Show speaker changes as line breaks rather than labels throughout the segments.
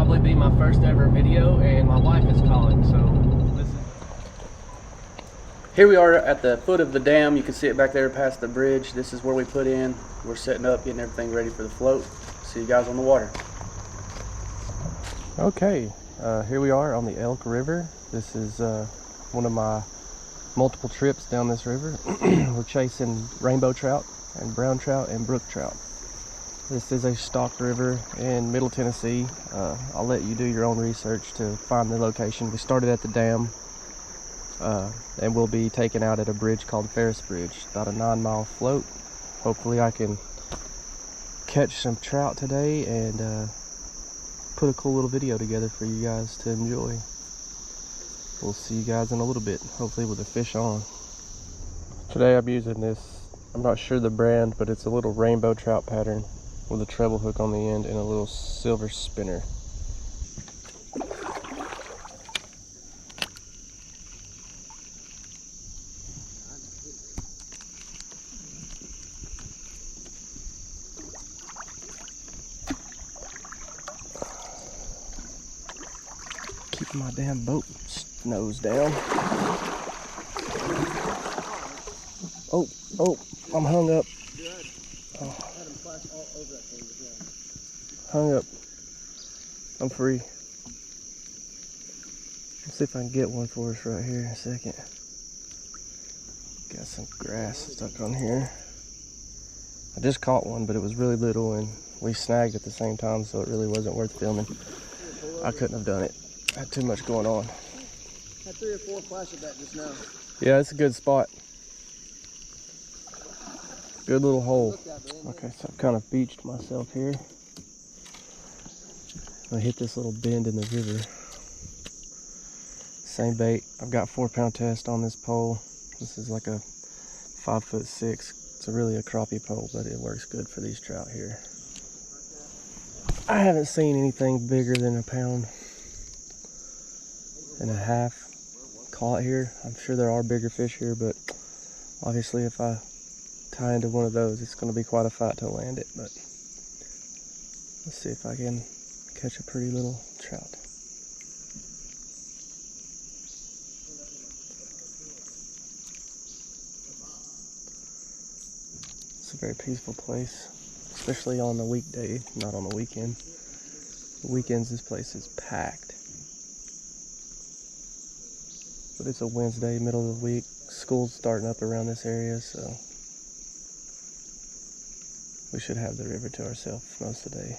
probably be my first ever video, and my wife is calling, so listen. Here we are at the foot of the dam. You can see it back there past the bridge. This is where we put in. We're setting up, getting everything ready for the float. See you guys on the water. Okay, here we are on the ELK River. This is one of my multiple trips down this river. We're chasing rainbow trout and brown trout and brook trout. This is a stocked river in Middle Tennessee. I'll let you do your own research to find the location. We started at the dam and we'll be taken out at a bridge called Ferris Bridge, about a 9-mile float. Hopefully I can catch some trout today and put a cool little video together for you guys to enjoy. We'll see you guys in a little bit, hopefully with the fish on. Today I'm using this, I'm not sure the brand, but it's a little rainbow trout pattern with a treble hook on the end and a little silver spinner. Keeping my damn boat nose down. Oh, I'm hung up. Oh. Hung up. I'm free. Let's see if I can get one for us right here in a second. Got some grass stuck on here. I just caught one, but it was really little and we snagged at the same time, so it really wasn't worth filming. I couldn't have done it. I had too much going on.
Had 3 or 4 flash of that just now.
Yeah, it's a good spot. Good little hole. Okay, so I've kind of beached myself here. I hit this little bend in the river. Same bait. I've got 4-pound test on this pole. This is like a 5'6". It's really a crappie pole, but it works good for these trout here. I haven't seen anything bigger than 1.5 pounds caught here. I'm sure there are bigger fish here, but obviously if I tie into one of those, it's going to be quite a fight to land it. But let's see if I can catch a pretty little trout. It's a very peaceful place, especially on the weekday, not on the weekend. The weekends, this place is packed. But it's a Wednesday, middle of the week. School's starting up around this area, so we should have the river to ourselves most of the day.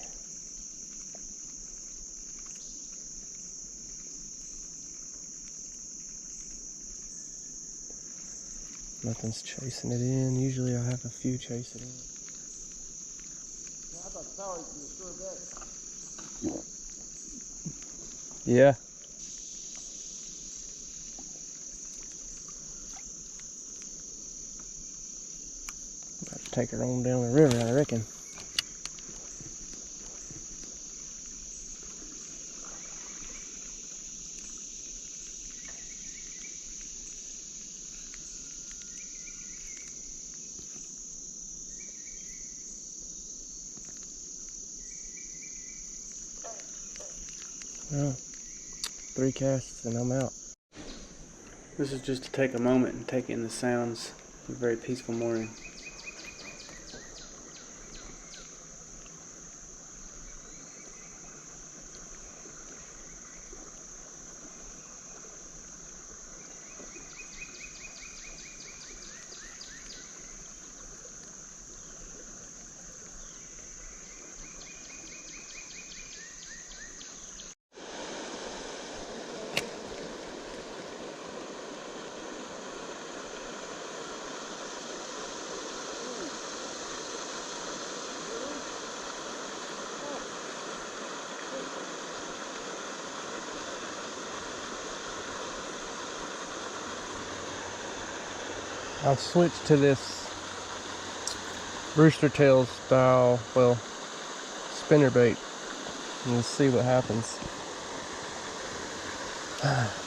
Nothing's chasing it in. Usually I have a few chasing it in.
I thought the power used to be a sure bet.
Yeah. About to take her on down the river, I reckon. Well, 3 casts and I'm out. This is just to take a moment and take in the sounds of a very peaceful morning. I've switched to this rooster tail style, well, spinner bait, and let's see what happens.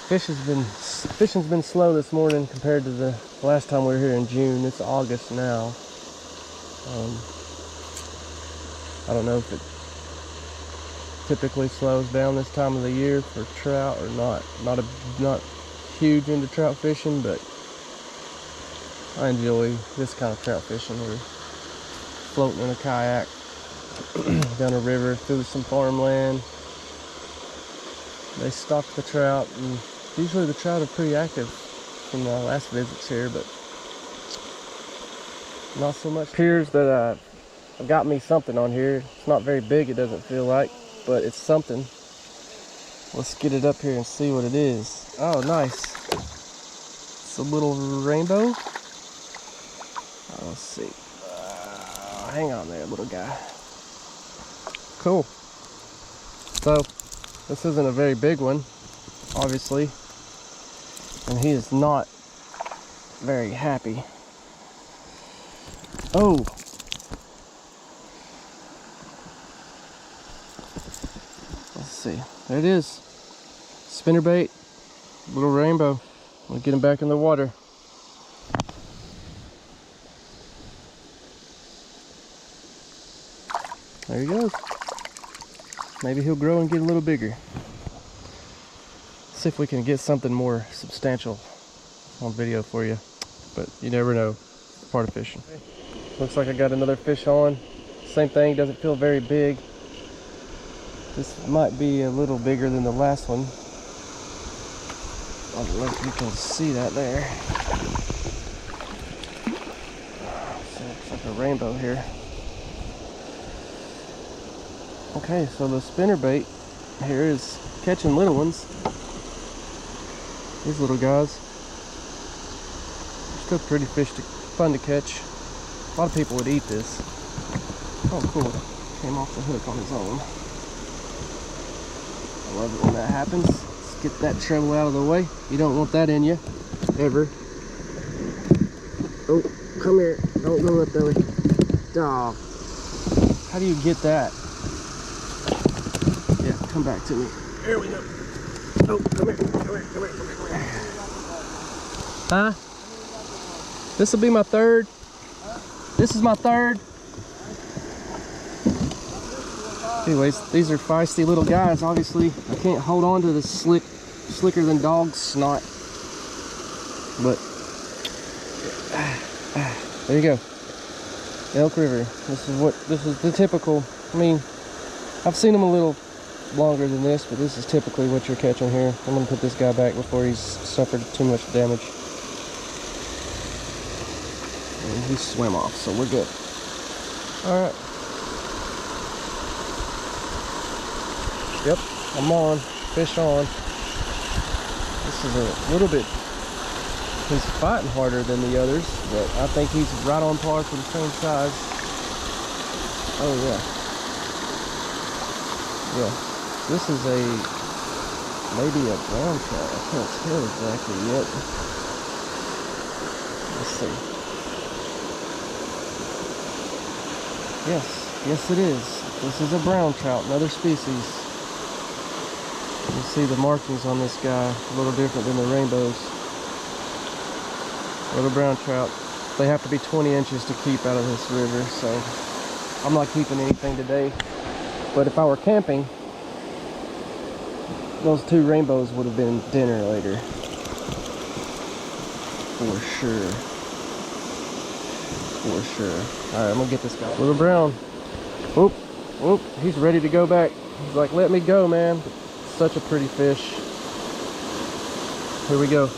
Fishing's been slow this morning compared to the last time we were here in June. It's August now. I don't know if typically slows down this time of the year for trout, or not huge into trout fishing, but I enjoy this kind of trout fishing. We're floating in a kayak down a river through some farmland. They stock the trout, and usually the trout are pretty active from the last visits here, but not so much. It appears that I've got me something on here. It's not very big, it doesn't feel like, but it's something. Let's get it up here and see what it is. Oh, nice. It's a little rainbow. Let's see. Hang on there, little guy. Cool. So, this isn't a very big one, obviously, and he is not very happy. Oh! Let's see. There it is. Spinnerbait, little rainbow. We'll get him back in the water. There he goes. Maybe he'll grow and get a little bigger. See if we can get something more substantial on video for you. But you never know. It's part of fishing. Looks like I got another fish on. Same thing, doesn't feel very big. This might be a little bigger than the last one. I don't know if you can see that there. So it's like a rainbow here. Okay, so the spinnerbait here is catching little ones. These little guys. Still pretty fun to catch. A lot of people would eat this. Oh, cool. Came off the hook on his own. I love it when that happens. Let's get that treble out of the way. You don't want that in you, ever. Oh, come here. Don't go up that way. Dog. How do you get that? Yeah, come back to me. Here we go. Oh, come here, come here, come here, come here. Huh? This will be my third. This is my third. Anyways, these are feisty little guys. Obviously, I can't hold on to this slicker than dog snot. But there you go. Elk River. This is the typical. I mean, I've seen them a little longer than this, but this is typically what you're catching here. I'm gonna put this guy back before he's suffered too much damage. And he swam off, so we're good. All right. Yep, I'm on. Fish on. This is a little bit. He's fighting harder than the others, but I think he's right on par for the same size. Oh yeah. Yeah. This is maybe a brown trout. I can't tell exactly yet. Let's see. Yes it is. This is a brown trout, another species. You see the markings on this guy, a little different than the rainbows. Little brown trout. They have to be 20 inches to keep out of this river, so I'm not keeping anything today. But if I were camping, those two rainbows would have been dinner later. For sure. For sure. Alright, I'm gonna get this guy. Little brown. Whoop, whoop, he's ready to go back. He's like, let me go, man. Such a pretty fish. Here we go.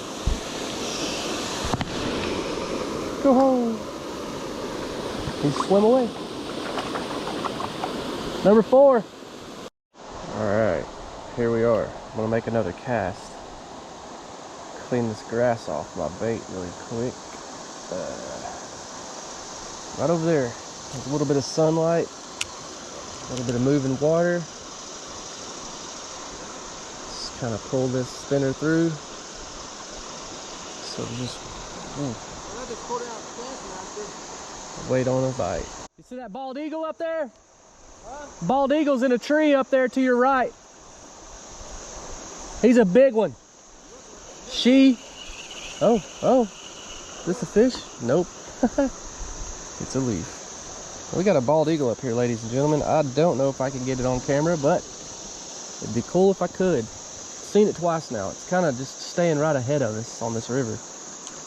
Go home. He swim away. Number 4. Alright, here we are. I'm gonna make another cast. Clean this grass off my bait really quick. Right over there. There's a little bit of sunlight, a little bit of moving water. Just kind of pull this spinner through. So just wait on a bite. You see that bald eagle up there? Huh? Bald eagle's in a tree up there to your right. He's a big one. Oh, this a fish? Nope. It's a leaf. We got a bald eagle up here, ladies and gentlemen. I don't know if I can get it on camera, but It'd be cool if I could. Seen it twice now. It's kind of just staying right ahead of us on this river.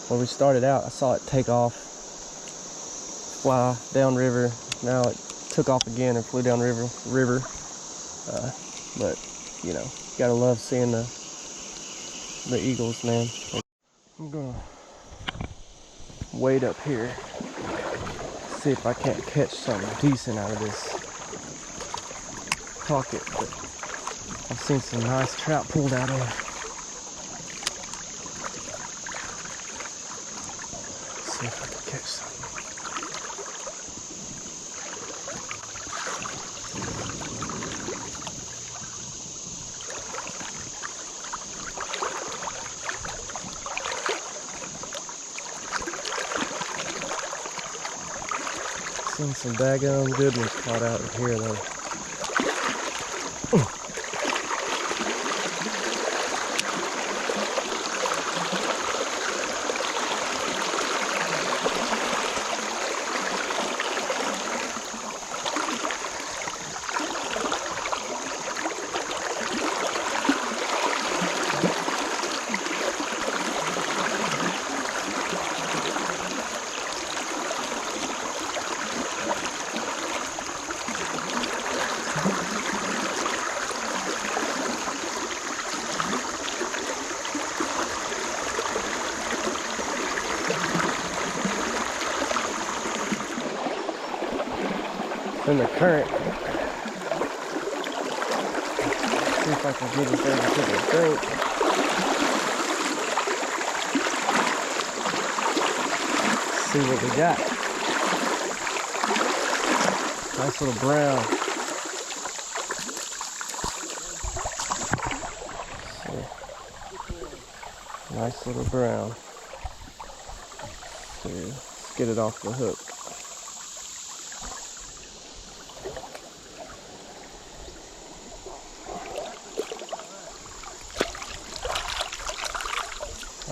When we started out, I saw it take off, fly down river. Now it took off again and flew down river. But you know, gotta love seeing the eagles, man. I'm gonna wade up here, see if I can't catch something decent out of this pocket. But I've seen some nice trout pulled out of. See if I can catch some. Seen some daggone good ones caught out of here though. In the current. See if I can get it there to take a drink. See what we got. Nice little brown. Nice little brown. Let's get it off the hook.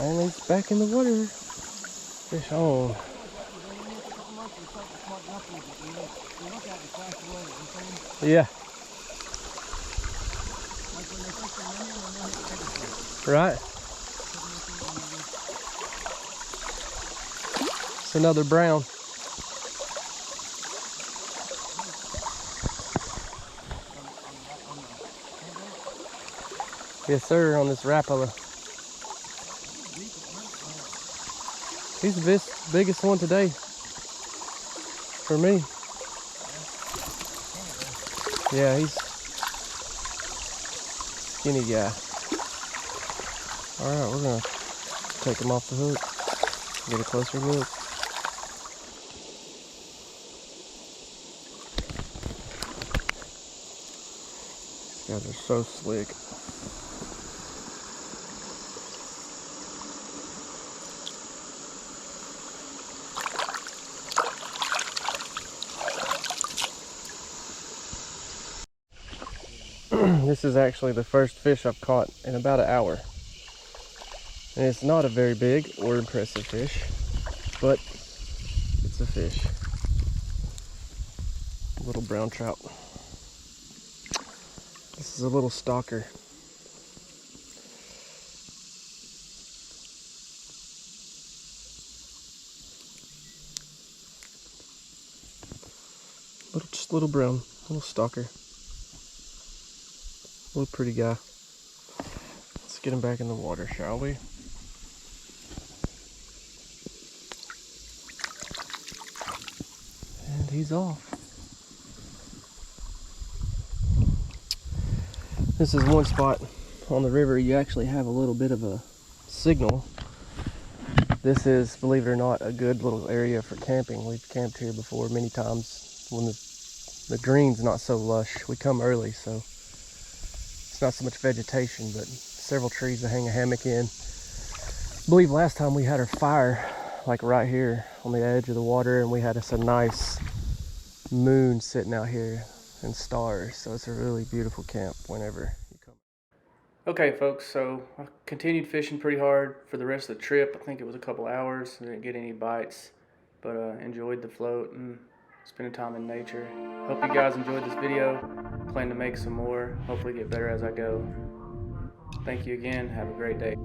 And he's back in the water. Fish on. Yeah. Right. It's another brown. Yes, sir, on this Rapala. He's the biggest one today for me. Yeah, he's skinny guy. All right, we're gonna take him off the hook, get a closer look. These guys are so slick. This is actually the first fish I've caught in about an hour. And it's not a very big or impressive fish, but it's a fish. Little brown trout. This is a little stalker. Just little brown, little stalker. Little pretty guy. Let's get him back in the water, shall we? And he's off. This is one spot on the river you actually have a little bit of a signal. This is, believe it or not, a good little area for camping. We've camped here before many times when the green's not so lush. We come early, so not so much vegetation, but several trees to hang a hammock in. I believe last time we had our fire like right here on the edge of the water, and we had us a nice moon sitting out here and stars, so it's a really beautiful camp whenever you come. Okay folks, so I continued fishing pretty hard for the rest of the trip. I think it was a couple hours. I didn't get any bites, but enjoyed the float and spending time in nature. Hope you guys enjoyed this video. Plan to make some more, hopefully get better as I go. Thank you again. Have a great day.